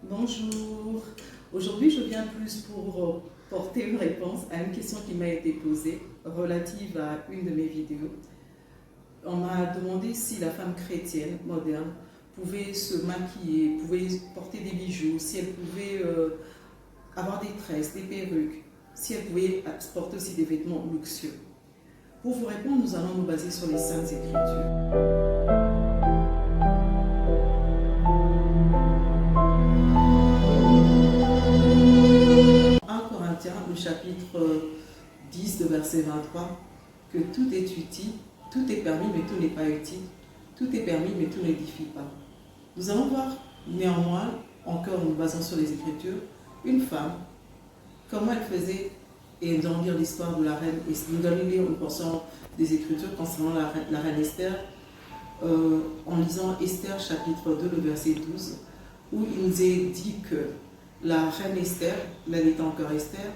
Bonjour. Aujourd'hui, je viens plus pour porter une réponse à une question qui m'a été posée relative à une de mes vidéos. On m'a demandé si la femme chrétienne moderne pouvait se maquiller, pouvait porter des bijoux, si elle pouvait avoir des tresses, des perruques, si elle pouvait porter aussi des vêtements luxueux. Pour vous répondre, nous allons nous baser sur les Saintes Écritures. 1 Corinthiens, le chapitre 10, de verset 23, que tout est utile, tout est permis, mais tout n'est pas utile. Tout est permis, mais tout n'édifie pas. Nous allons voir néanmoins, encore nous basant sur les Écritures, une femme, comment elle faisait, et nous allons lire l'histoire de la reine, et nous allons lire une portion des Écritures concernant la reine Esther, en lisant Esther chapitre 2, le verset 12, où il nous est dit que la reine Esther, elle était encore Esther,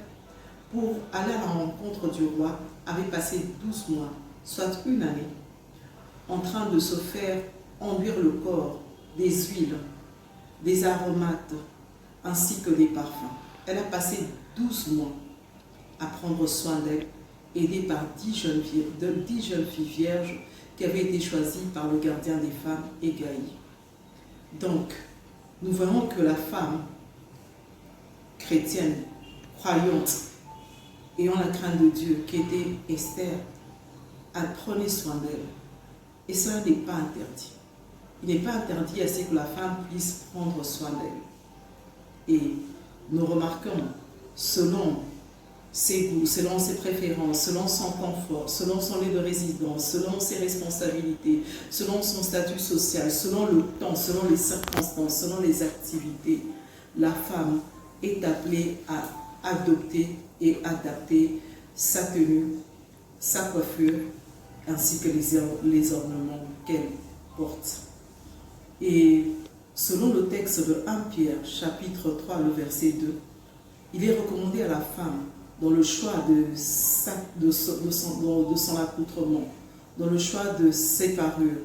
pour aller à la rencontre du roi, avait passé 12 mois, soit une année, en train de se faire enduire le corps des huiles, des aromates, ainsi que des parfums. Elle a passé 12 mois à prendre soin d'elle, aidée par 10 jeunes filles vierges qui avaient été choisies par le gardien des femmes, Égaï. Donc, nous voyons que la femme chrétienne, croyante, ayant la crainte de Dieu, qui était Esther, elle prenait soin d'elle. Et cela n'est pas interdit. Il n'est pas interdit à ce que la femme puisse prendre soin d'elle. Et nous remarquons, selon ses goûts, selon ses préférences, selon son confort, selon son lieu de résidence, selon ses responsabilités, selon son statut social, selon le temps, selon les circonstances, selon les activités, la femme est appelée à adopter et adapter sa tenue, sa coiffure, ainsi que les ornements qu'elle porte. Et selon le texte de 1 Pierre, chapitre 3, le verset 2, il est recommandé à la femme, dans le choix de son accoutrement, dans le choix de ses parures,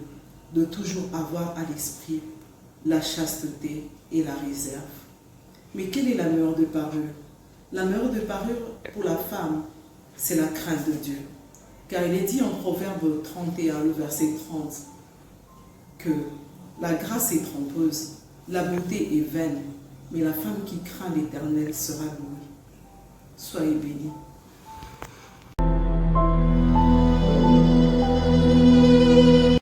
de toujours avoir à l'esprit la chasteté et la réserve. Mais quelle est la meilleure de parure? La meilleure de parure pour la femme, c'est la crainte de Dieu. Car il est dit en Proverbe 31, le verset 30, que la grâce est trompeuse, la beauté est vaine, mais la femme qui craint l'Éternel sera louée. Soyez bénis.